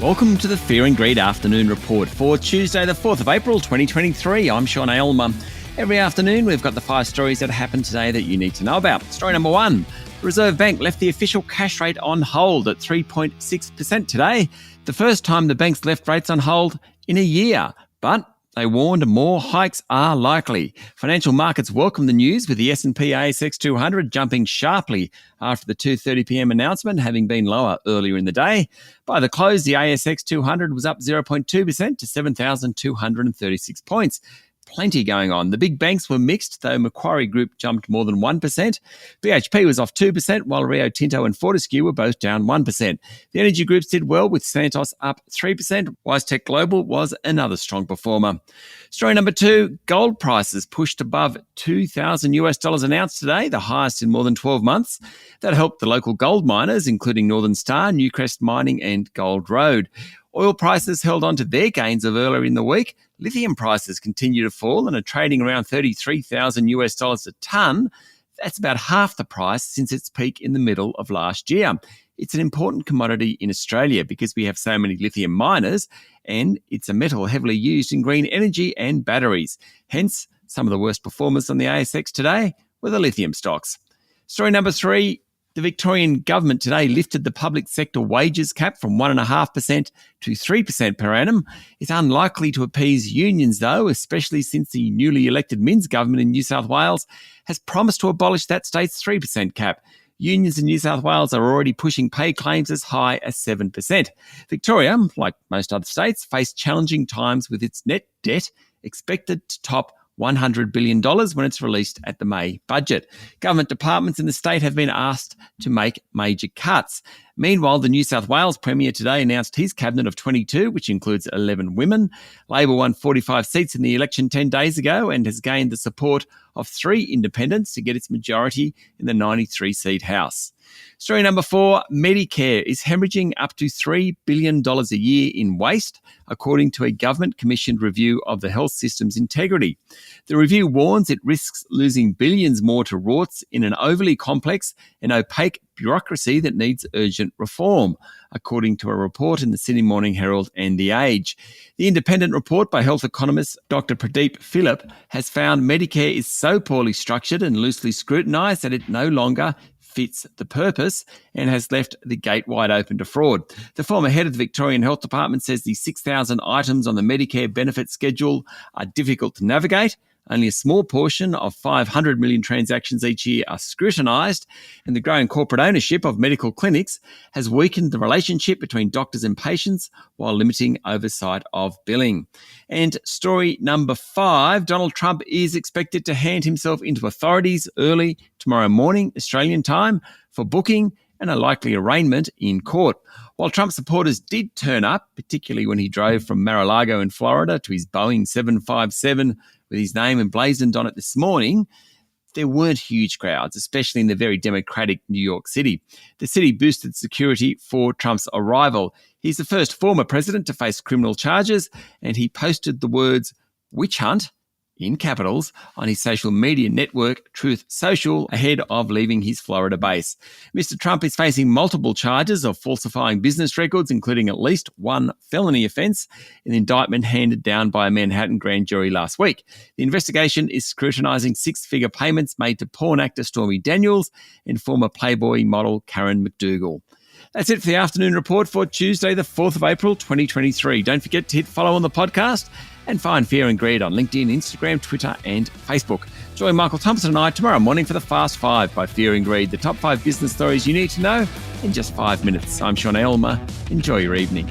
Welcome to the Fear and Greed Afternoon Report for Tuesday, the 4th of April, 2023. I'm Sean Aylmer. Every afternoon, we've got the 5 stories that happened today that you need to know about. Story number 1, the Reserve Bank left the official cash rate on hold at 3.6% today, the first time the bank's left rates on hold in a year. But they warned more hikes are likely. Financial markets welcomed the news, with the S&P ASX 200 jumping sharply after the 2:30pm announcement, having been lower earlier in the day. By the close, the ASX 200 was up 0.2% to 7,236 points. Plenty going on. The big banks were mixed, though Macquarie Group jumped more than 1%. BHP was off 2%, while Rio Tinto and Fortescue were both down 1%. The energy groups did well, with Santos up 3%. WiseTech Global was another strong performer. Story number 2, gold prices pushed above $2,000 an ounce today, the highest in more than 12 months. That helped the local gold miners, including Northern Star, Newcrest Mining and Gold Road. Oil prices held on to their gains of earlier in the week. Lithium prices continue to fall and are trading around $33,000 a tonne. That's about half the price since its peak in the middle of last year. It's an important commodity in Australia because we have so many lithium miners, and it's a metal heavily used in green energy and batteries. Hence, some of the worst performers on the ASX today were the lithium stocks. Story number 3, the Victorian government today lifted the public sector wages cap from 1.5% to 3% per annum. It's unlikely to appease unions, though, especially since the newly elected Minns government in New South Wales has promised to abolish that state's 3% cap. Unions in New South Wales are already pushing pay claims as high as 7%. Victoria, like most other states, faced challenging times with its net debt expected to top $100 billion when it's released at the May budget. Government departments in the state have been asked to make major cuts. Meanwhile, the New South Wales Premier today announced his cabinet of 22, which includes 11 women. Labor won 45 seats in the election 10 days ago and has gained the support of 3 independents to get its majority in the 93-seat House. Story number 4, Medicare is hemorrhaging up to $3 billion a year in waste, according to a government-commissioned review of the health system's integrity. The review warns it risks losing billions more to rorts in an overly complex and opaque bureaucracy that needs urgent reform, according to a report in the Sydney Morning Herald and The Age. The independent report by health economist Dr. Pradeep Philip has found Medicare is so poorly structured and loosely scrutinised that it no longer fits the purpose and has left the gate wide open to fraud. The former head of the Victorian Health Department says the 6,000 items on the Medicare benefit schedule are difficult to navigate. Only a small portion of 500 million transactions each year are scrutinised, and the growing corporate ownership of medical clinics has weakened the relationship between doctors and patients while limiting oversight of billing. And story number 5, Donald Trump is expected to hand himself into authorities early tomorrow morning, Australian time, for booking and a likely arraignment in court. While Trump supporters did turn up, particularly when he drove from Mar-a-Lago in Florida to his Boeing 757 with his name emblazoned on it this morning, there weren't huge crowds, especially in the very democratic New York City. The city boosted security for Trump's arrival. He's the first former president to face criminal charges, and he posted the words "witch hunt" in capitals on his social media network, Truth Social, ahead of leaving his Florida base. Mr. Trump is facing multiple charges of falsifying business records, including at least 1 felony offence, an indictment handed down by a Manhattan grand jury last week. The investigation is scrutinising 6-figure payments made to porn actor Stormy Daniels and former Playboy model Karen McDougal. That's it for the afternoon report for Tuesday, the 4th of April, 2023. Don't forget to hit follow on the podcast and find Fear and Greed on LinkedIn, Instagram, Twitter and Facebook. Join Michael Thompson and I tomorrow morning for the Fast 5 by Fear and Greed, the top 5 business stories you need to know in just 5 minutes. I'm Sean Aylmer. Enjoy your evening.